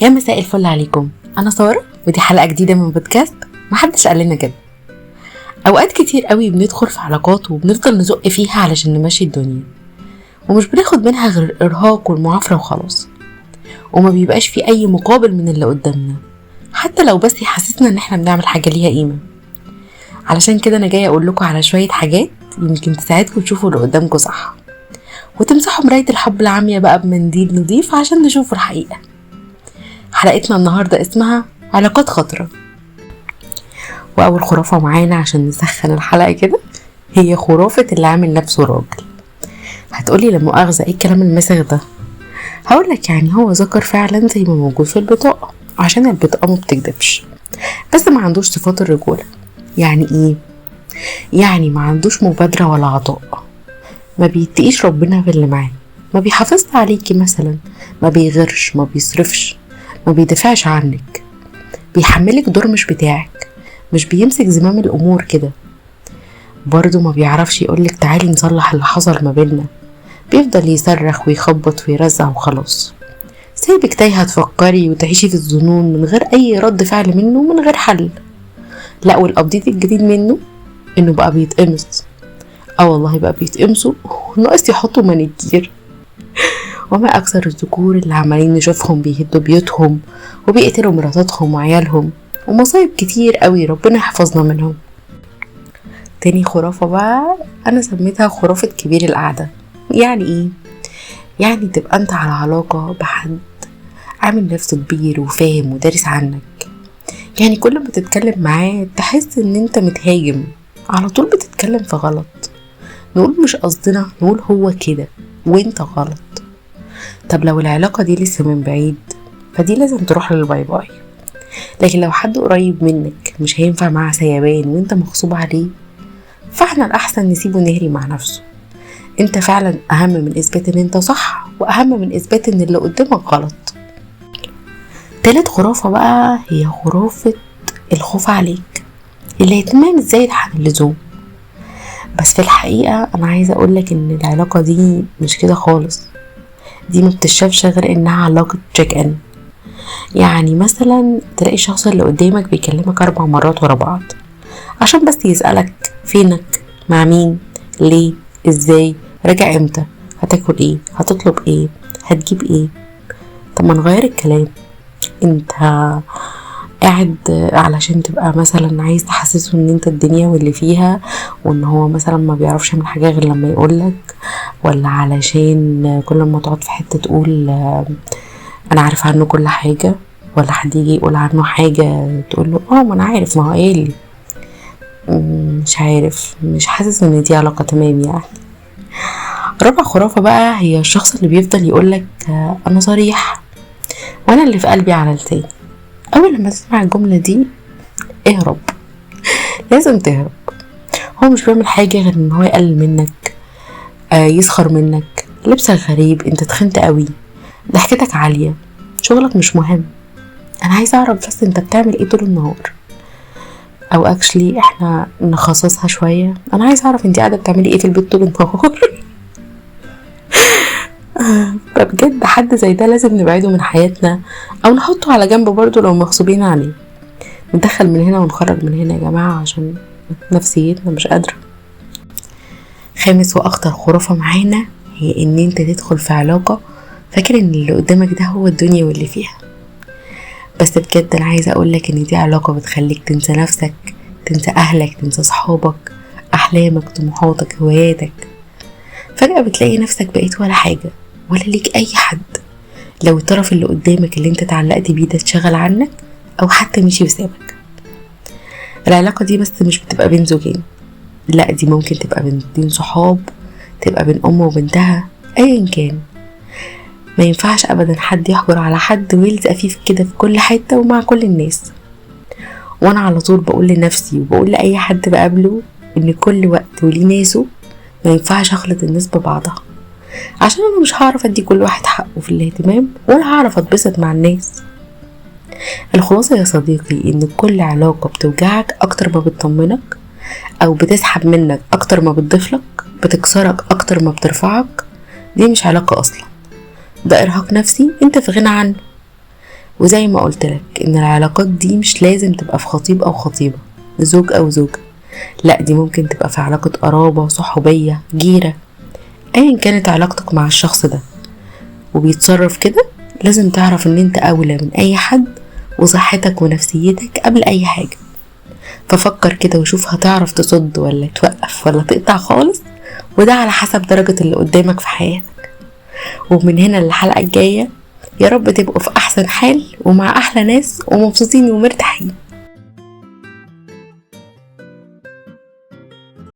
يا مساء الفل عليكم. انا ساره ودي حلقه جديده من بودكاست محدش قال لنا كده. اوقات كتير قوي بندخل في علاقات وبنفضل نزق فيها علشان نمشي الدنيا، ومش بناخد منها غير الارهاق والمعافره وخلاص، وما بيبقاش في اي مقابل من اللي قدامنا، حتى لو بس يحسسنا ان احنا بنعمل حاجه ليها قيمه. علشان كده انا جايه اقول لكم على شويه حاجات يمكن تساعدكم تشوفوا اللي قدامكم صح، وتمسحوا مرايه الحب العاميه بقى بمنديل نضيف عشان نشوفوا الحقيقه. حلقتنا النهاردة اسمها علاقات خطرة. وأول خرافة معانا عشان نسخن الحلقة كده هي خرافة اللي عامل نفسه راجل. هتقولي لا مؤاخذة ايه الكلام المسخ ده؟ هقولك يعني هو ذكر فعلا زي ما موجود في البطاقة، عشان البطاقة ما بتكدبش، بس ما عندوش صفات الرجولة. يعني ايه؟ يعني ما عندوش مبادرة ولا عطاء، ما بيتقيش ربنا في اللي معاه، ما بيحافظ عليكي مثلا، ما بيغيرش، ما بيصرفش، ما بيدافعش عنك، بيحملك دور مش بتاعك، مش بيمسك زمام الامور كده. برضو ما بيعرفش يقولك تعالي نصلح اللي حصل ما بيننا، بيفضل يصرخ ويخبط ويرزع وخلاص، سايبك تايهة تفكري وتعيشي في الظنون من غير اي رد فعل منه، من غير حل. لا، والابديت الجديد منه انه بقى بيتقمص. والله بقى بيتقمصوا، ناقص يحطوا مانيكير. وما أكثر الذكور اللي عمالين نشوفهم بيهدوا بيوتهم وبيقتلوا مراتاتهم وعيالهم، ومصايب كتير قوي ربنا يحفظنا منهم. تاني خرافة بقى أنا سميتها خرافة كبير القعدة. يعني إيه؟ يعني تبقى أنت على علاقة بحد عامل نفسه كبير وفاهم ودارس عنك، يعني كل ما تتكلم معاه تحس إن أنت متهاجم، على طول بتتكلم في غلط، نقول مش قصدنا، نقول هو كده وانت غلط. طب لو العلاقة دي لسه من بعيد فدي لازم تروح للباي باي، لكن لو حد قريب منك مش هينفع معاه سيبان وانت مغصوب عليه، فاحنا الأحسن نسيبه نهري مع نفسه. انت فعلا أهم من إثبات ان انت صح، وأهم من إثبات ان اللي قدامك غلط. تالت خرافة بقى هي خرافة الخوف عليك، الاهتمام الزايد عن اللزوم. بس في الحقيقة أنا عايزة أقولك إن العلاقة دي مش كده خالص. دي ما بتشافش غير إنها علاقة تشيك إن. يعني مثلا تلاقي الشخص اللي قدامك بيكلمك 4 مرات ورا بعض عشان بس يسألك فينك، مع مين، ليه، ازاي، راجع امتى، هتاكل ايه، هتطلب ايه، هتجيب ايه. طب ما نغير الكلام. انت قاعد علشان تبقى مثلا عايز تحسسه ان انت الدنيا واللي فيها، وان هو مثلا ما بيعرفش يعمل حاجة غير لما يقولك، ولا علشان كل ما تقعد في حتة تقول انا عارف عنه كل حاجة، ولا حد يجي يقول عنه حاجة تقوله ما انا عارف، ما هو قايل. مش عارف، مش حاسس ان دي علاقة تمام يعني. رابع خرافة بقى هي الشخص اللي بيفضل يقولك انا صريح وانا اللي في قلبي على لساني. اول لما تسمع الجملة دي اهرب، لازم تهرب. هو مش بيعمل حاجة غير ان هو يقلل منك، يسخر منك، لبسك غريب، انت تخنت قوي، ضحكتك عالية، شغلك مش مهم. انا عايزة اعرف بس انت بتعمل ايه طول النهار، او اكشلي احنا نخصصها شوية، انا عايزة اعرف انت قاعدة بتعملي ايه في البيت طول النهار. فبجد حد زي ده لازم نبعده من حياتنا، او نحطه على جنب برضو لو مغصوبين عليه. ندخل من هنا ونخرج من هنا يا جماعة عشان نفسيتنا مش قادرة. خامس واخطر خرافة معانا هي ان انت تدخل في علاقة فاكر ان اللي قدامك ده هو الدنيا واللي فيها. بس بجد انا عايزة اقولك ان دي علاقة بتخليك تنسى نفسك، تنسى اهلك، تنسى صحابك، احلامك، طموحاتك، هواياتك. فجأة بتلاقي نفسك بقيت ولا حاجة، ولا ليك اي حد، لو الطرف اللي قدامك اللي انت اتعلقت بيه ده اتشغل عنك او حتى مشي وسابك. العلاقة دي بس مش بتبقى بين زوجين، لا دي ممكن تبقى بين صحاب، تبقى بين ام وبنتها، ايا كان. ما ينفعش ابدا حد يحجر على حد ويلزق فيه كده في كل حتة ومع كل الناس. وانا على طول بقول لنفسي وبقول لاي حد بقابله ان كل وقت وليه ناسه، ما ينفعش اخلط الناس ببعضها، عشان انا مش هعرف ادي كل واحد حقه في الاهتمام، ولا هعرف اتبسط مع الناس. الخلاصة يا صديقي ان كل علاقة بتوجعك اكتر ما بتطمنك، او بتسحب منك اكتر ما بتضيفلك، بتكسرك اكتر ما بترفعك، دي مش علاقة اصلا، ده ارهاق نفسي انت في غنى عنه. وزي ما قلتلك ان العلاقات دي مش لازم تبقى في خطيب او خطيبة، زوج او زوجة، لا دي ممكن تبقى في علاقة قرابة، صحوبية، جيرة، ايا كانت علاقتك مع الشخص ده وبيتصرف كده. لازم تعرف ان انت اولى من اي حد، وصحتك ونفسيتك قبل اي حاجة. ففكر كده وشوف هتعرف تصد ولا توقف ولا تقطع خالص، وده على حسب درجة اللي قدامك في حياتك. ومن هنا للحلقة الجاية، يا رب تبقوا في احسن حال ومع احلى ناس ومبسوطين ومرتاحين.